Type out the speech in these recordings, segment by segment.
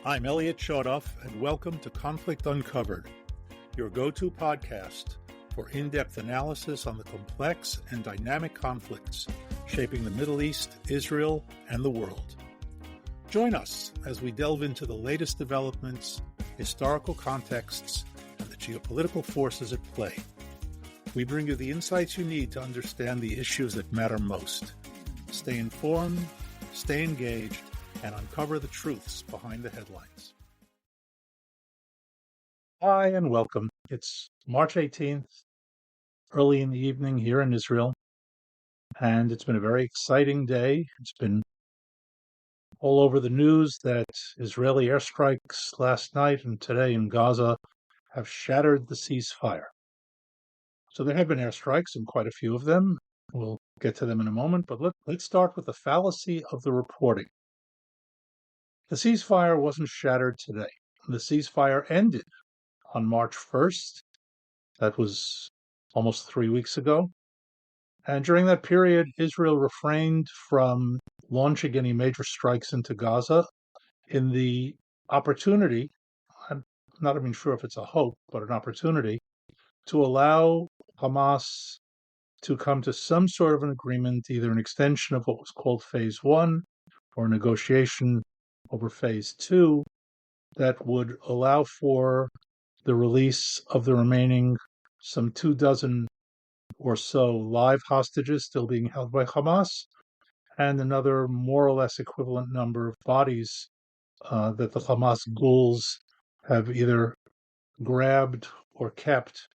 I'm Elliot, and welcome to Conflict Uncovered, your go-to podcast for in-depth analysis on the complex and dynamic conflicts shaping the Middle East, Israel, and the world. Join us as we delve into the latest developments, historical contexts, and the geopolitical forces at play. We bring you the insights you need to understand the issues that matter most. Stay informed, stay engaged, and uncover the truths behind the headlines. Hi, and welcome. It's March 18th, early in the evening here in Israel, and it's been a very exciting day. It's been all over the news that Israeli airstrikes last night and today in Gaza have shattered the ceasefire. So there have been airstrikes, and quite a few of them. We'll get to them in a moment, but let's start with the fallacy of the reporting. The ceasefire wasn't shattered today. The ceasefire ended on March 1st. That was almost 3 weeks ago. And during that period, Israel refrained from launching any major strikes into Gaza in the opportunity, I'm not even sure if it's a hope, but an opportunity, to allow Hamas to come to some sort of an agreement, either an extension of what was called Phase 1 or a negotiation over Phase 2 that would allow for the release of the remaining some 24 or so live hostages still being held by Hamas, and another more or less equivalent number of bodies that the Hamas ghouls have either grabbed or kept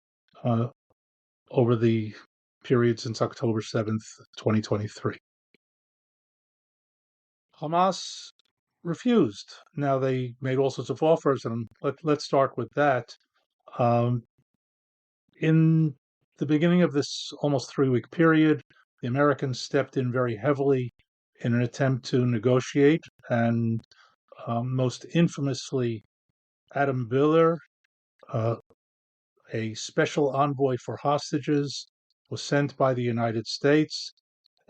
over the period since October 7th, 2023. Hamas refused. Now, they made all sorts of offers, and let's start with that. In the beginning of this almost 3-week period, the Americans stepped in very heavily in an attempt to negotiate, and most infamously, Adam Biller, a special envoy for hostages, was sent by the United States,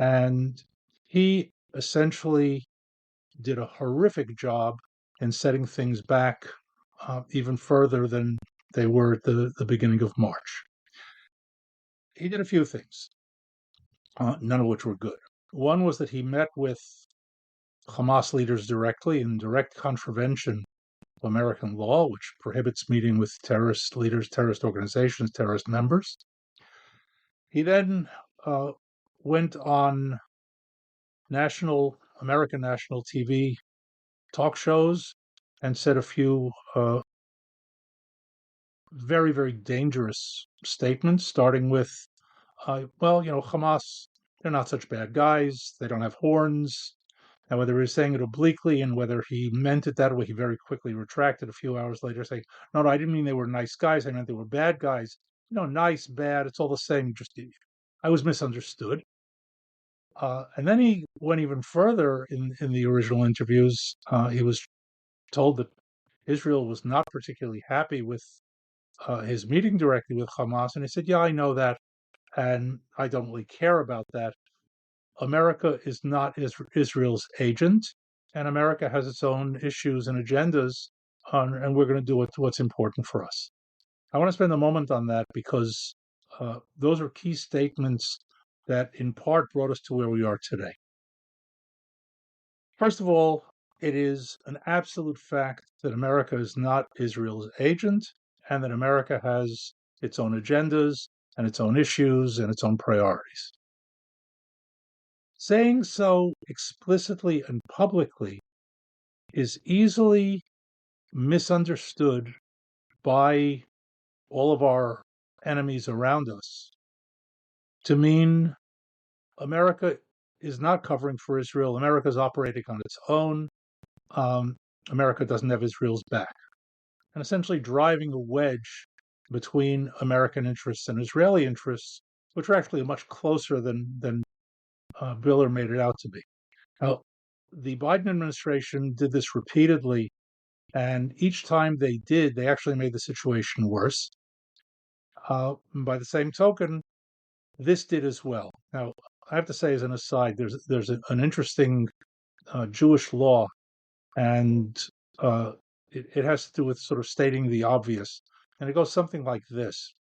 and he essentially did a horrific job in setting things back even further than they were at the beginning of March. He did a few things, none of which were good. One was that he met with Hamas leaders directly in direct contravention of American law, which prohibits meeting with terrorist leaders, terrorist organizations, terrorist members. He then went on American national TV talk shows and said a few very, very dangerous statements, starting with, Hamas, they're not such bad guys. They don't have horns. And whether he was saying it obliquely and whether he meant it that way, he very quickly retracted a few hours later, saying, no, I didn't mean they were nice guys. I meant they were bad guys. Nice, bad, it's all the same. I was misunderstood. And then he went even further in the original interviews. He was told that Israel was not particularly happy with his meeting directly with Hamas. And he said, yeah, I know that, and I don't really care about that. America is not Israel's agent, and America has its own issues and agendas, and we're going to do what's important for us. I want to spend a moment on that because those are key statements that in part brought us to where we are today. First of all, it is an absolute fact that America is not Israel's agent, and that America has its own agendas and its own issues and its own priorities. Saying so explicitly and publicly is easily misunderstood by all of our enemies around us to mean America is not covering for Israel. America is operating on its own. America doesn't have Israel's back. And essentially driving a wedge between American interests and Israeli interests, which are actually much closer than Biller made it out to be. Now, the Biden administration did this repeatedly, and each time they did, they actually made the situation worse. By the same token, this did as well. Now, I have to say, as an aside, there's an interesting Jewish law, and it has to do with sort of stating the obvious. And it goes something like this.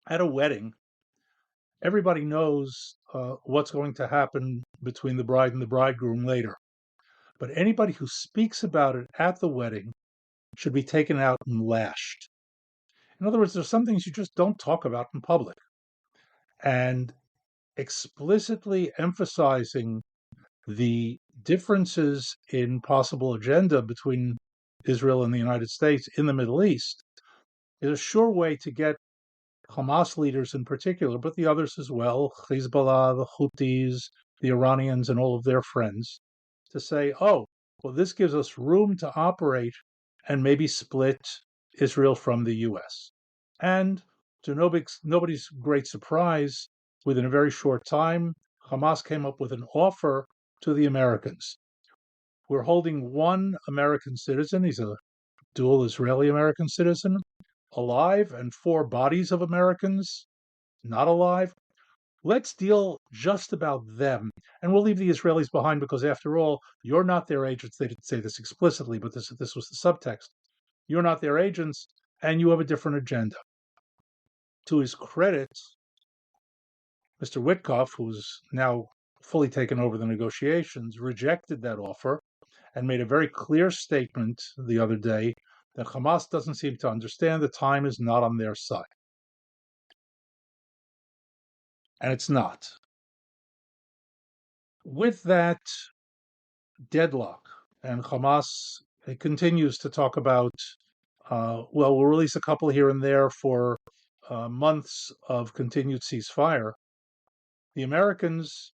At a wedding, everybody knows what's going to happen between the bride and the bridegroom later. But anybody who speaks about it at the wedding should be taken out and lashed. In other words, there's some things you just don't talk about in public. And explicitly emphasizing the differences in possible agenda between Israel and the United States in the Middle East is a sure way to get Hamas leaders in particular, but the others as well, Hezbollah, the Houthis, the Iranians, and all of their friends, to say, oh, well, this gives us room to operate and maybe split Israel from the U.S. And to nobody's great surprise, within a very short time, Hamas came up with an offer to the Americans. We're holding one American citizen, he's a dual Israeli-American citizen, alive, and 4 bodies of Americans not alive. Let's deal just about them, and we'll leave the Israelis behind because, after all, you're not their agents. They didn't say this explicitly, but this was the subtext. You're not their agents, and you have a different agenda. To his credit, Mr. Witkoff, who's now fully taken over the negotiations, rejected that offer and made a very clear statement the other day that Hamas doesn't seem to understand the time is not on their side. And it's not. With that deadlock, and Hamas continues to talk about, we'll release a couple here and there for months of continued ceasefire. The Americans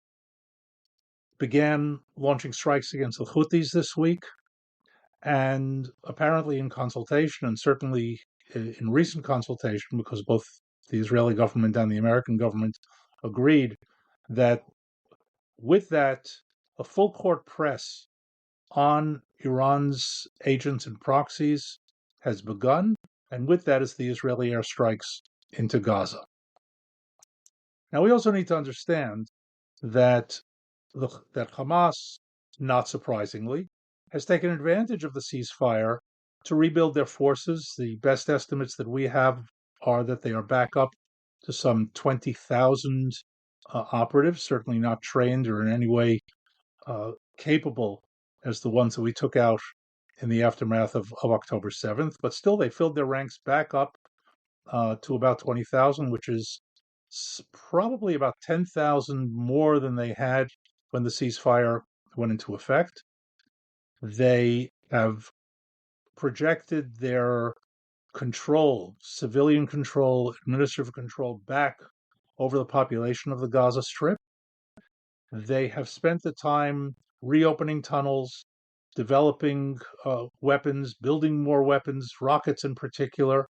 began launching strikes against the Houthis this week, and apparently in consultation, and certainly in recent consultation, because both the Israeli government and the American government agreed that with that, a full court press on Iran's agents and proxies has begun, and with that is the Israeli airstrikes into Gaza. Now, we also need to understand that that Hamas, not surprisingly, has taken advantage of the ceasefire to rebuild their forces. The best estimates that we have are that they are back up to some 20,000 operatives, certainly not trained or in any way capable as the ones that we took out in the aftermath of October 7th, but still they filled their ranks back up to about 20,000, which is probably about 10,000 more than they had when the ceasefire went into effect. They have projected their control, civilian control, administrative control, back over the population of the Gaza Strip. They have spent the time reopening tunnels, developing weapons, building more weapons, rockets in particular,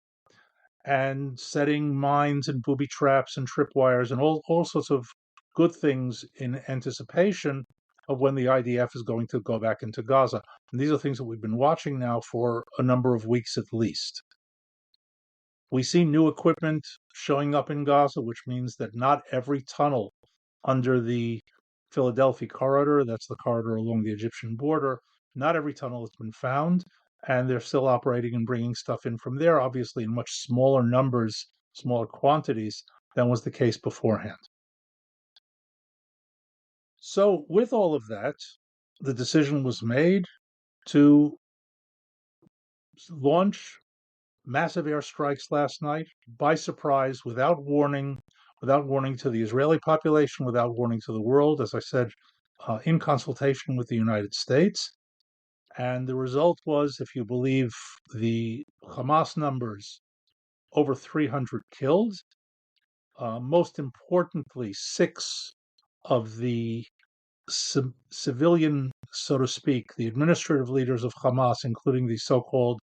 and setting mines and booby traps and tripwires and all sorts of good things in anticipation of when the IDF is going to go back into Gaza. And these are things that we've been watching now for a number of weeks at least. We see new equipment showing up in Gaza, which means that not every tunnel under the Philadelphia corridor, that's the corridor along the Egyptian border, not every tunnel has been found, and they're still operating and bringing stuff in from there, obviously in much smaller numbers, smaller quantities than was the case beforehand. So with all of that, the decision was made to launch massive airstrikes last night by surprise, without warning to the Israeli population, without warning to the world, as I said, in consultation with the United States. And the result was, if you believe the Hamas numbers, over 300 killed. Most importantly, 6 of the civilian, so to speak, the administrative leaders of Hamas, including the so-called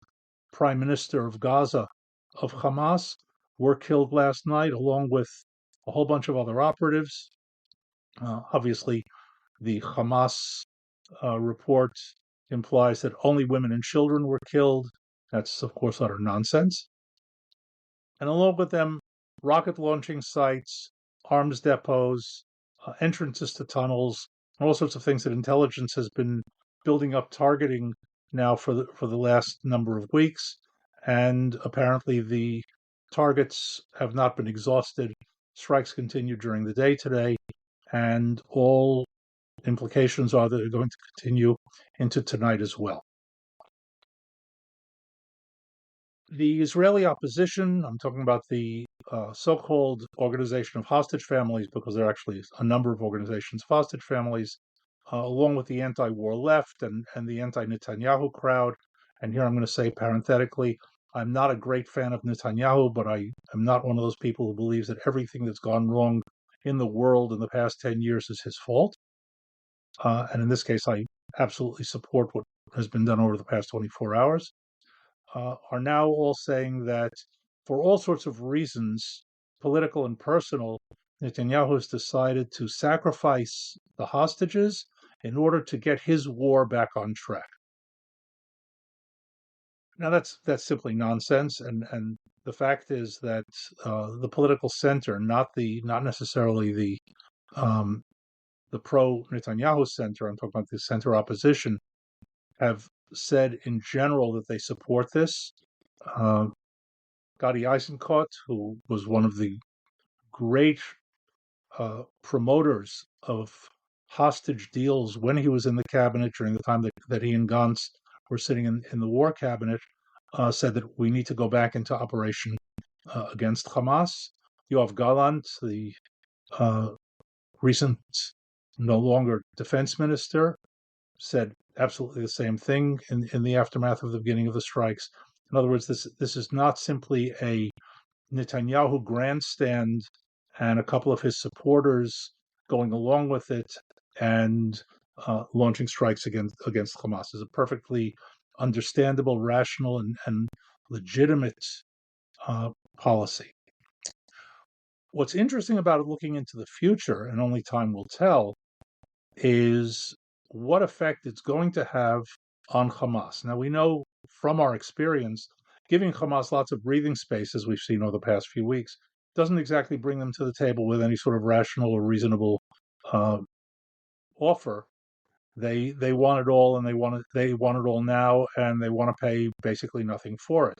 Prime Minister of Gaza of Hamas, were killed last night, along with a whole bunch of other operatives. Obviously, the Hamas report implies that only women and children were killed. That's, of course, utter nonsense. And along with them, rocket launching sites, arms depots, entrances to tunnels, and all sorts of things that intelligence has been building up, targeting now for the last number of weeks, and apparently the targets have not been exhausted. Strikes continue during the day today, and all implications are that they're going to continue into tonight as well. The Israeli opposition, I'm talking about the so-called Organization of Hostage Families, because there are actually a number of organizations of hostage families, along with the anti-war left and the anti-Netanyahu crowd. And here I'm going to say parenthetically, I'm not a great fan of Netanyahu, but I am not one of those people who believes that everything that's gone wrong in the world in the past 10 years is his fault. And in this case, I absolutely support what has been done over the past 24 hours. Are now all saying that for all sorts of reasons, political and personal, Netanyahu has decided to sacrifice the hostages in order to get his war back on track. Now that's simply nonsense, and the fact is that the political center, not necessarily the pro Netanyahu center, I'm talking about the center opposition, have said in general that they support this. Uh, Gadi Eisenkot, who was one of the great promoters of hostage deals when he was in the cabinet during the time that he and Gantz were sitting in the war cabinet, said that we need to go back into operation against Hamas. Yoav Gallant, the uh, recent no longer defense minister, said absolutely the same thing in the aftermath of the beginning of the strikes. In other words, this is not simply a Netanyahu grandstand and a couple of his supporters going along with it and launching strikes against Hamas. Is a perfectly understandable, rational, and legitimate policy. What's interesting about it looking into the future, and only time will tell, is what effect it's going to have on Hamas. Now, we know from our experience, giving Hamas lots of breathing space, as we've seen over the past few weeks, doesn't exactly bring them to the table with any sort of rational or reasonable uh, offer. They want it all, and they want it all now, and they want to pay basically nothing for it.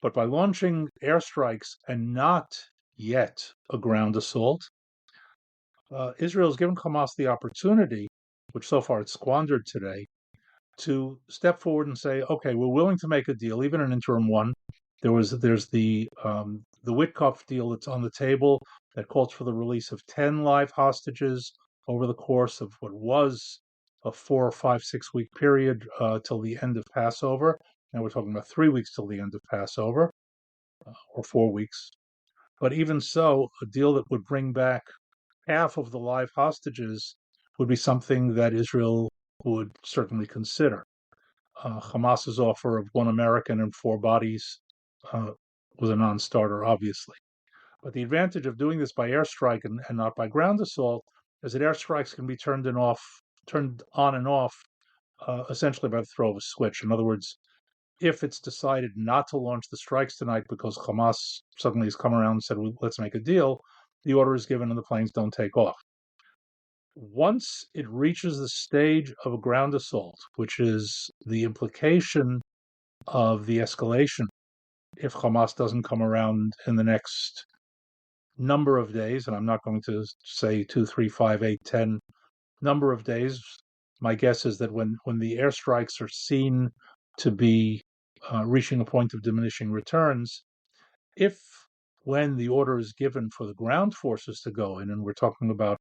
But by launching airstrikes and not yet a ground assault, Israel has given Hamas the opportunity, which so far it's squandered today, to step forward and say, okay, we're willing to make a deal, even an interim one. There's the Witkoff deal that's on the table that calls for the release of 10 live hostages over the course of what was a 4 or 5, 6 week period till the end of Passover. Now we're talking about 3 weeks till the end of Passover, or 4 weeks. But even so, a deal that would bring back half of the live hostages would be something that Israel would certainly consider. Hamas's offer of 1 American and 4 bodies was a non-starter, obviously. But the advantage of doing this by airstrike and not by ground assault is that airstrikes can be turned on and off, essentially by the throw of a switch. In other words, if it's decided not to launch the strikes tonight because Hamas suddenly has come around and said, well, let's make a deal, the order is given and the planes don't take off. Once it reaches the stage of a ground assault, which is the implication of the escalation, if Hamas doesn't come around in the next number of days, and I'm not going to say 2, 3, 5, 8, 10 number of days, my guess is that when the airstrikes are seen to be reaching a point of diminishing returns, if when the order is given for the ground forces to go in, and we're talking about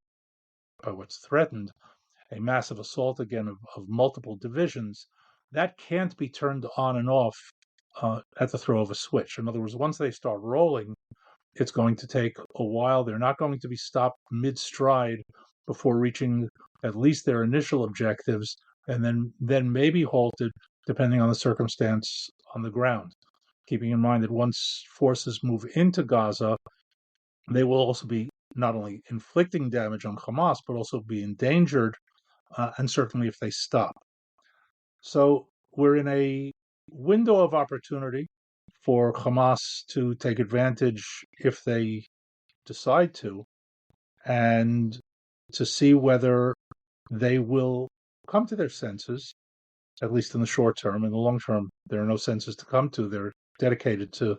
what's threatened, a massive assault again of multiple divisions, that can't be turned on and off at the throw of a switch. In other words, once they start rolling, it's going to take a while. They're not going to be stopped mid-stride before reaching at least their initial objectives, and then maybe halted depending on the circumstance on the ground. Keeping in mind that once forces move into Gaza, they will also be not only inflicting damage on Hamas, but also be endangered, and certainly if they stop. So we're in a window of opportunity for Hamas to take advantage if they decide to, and to see whether they will come to their senses at least in the short term. In the long term, there are no senses to come to. They're dedicated to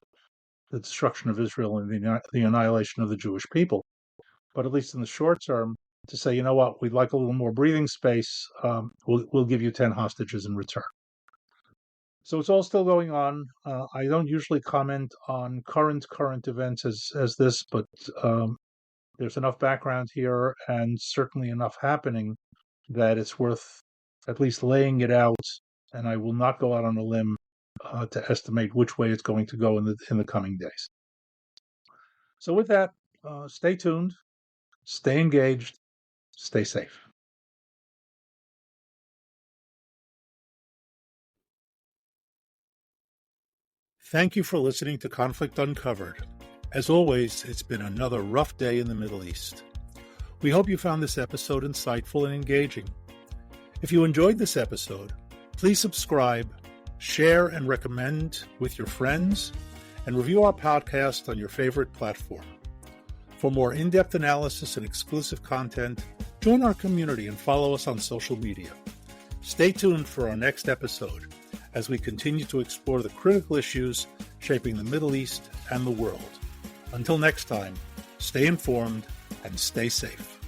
the destruction of Israel and the annihilation of the Jewish people. But at least in the short term, to say, you know what, we'd like a little more breathing space, we'll give you 10 hostages in return. So it's all still going on. I don't usually comment on current events as this, but there's enough background here and certainly enough happening that it's worth at least laying it out. And I will not go out on a limb to estimate which way it's going to go in the coming days. So with that, stay tuned, stay engaged, stay safe. Thank you for listening to Conflict Uncovered. As always, it's been another rough day in the Middle East. We hope you found this episode insightful and engaging. If you enjoyed this episode, please subscribe, share and recommend with your friends, and review our podcast on your favorite platform. For more in-depth analysis and exclusive content, join our community and follow us on social media. Stay tuned for our next episode as we continue to explore the critical issues shaping the Middle East and the world. Until next time, stay informed and stay safe.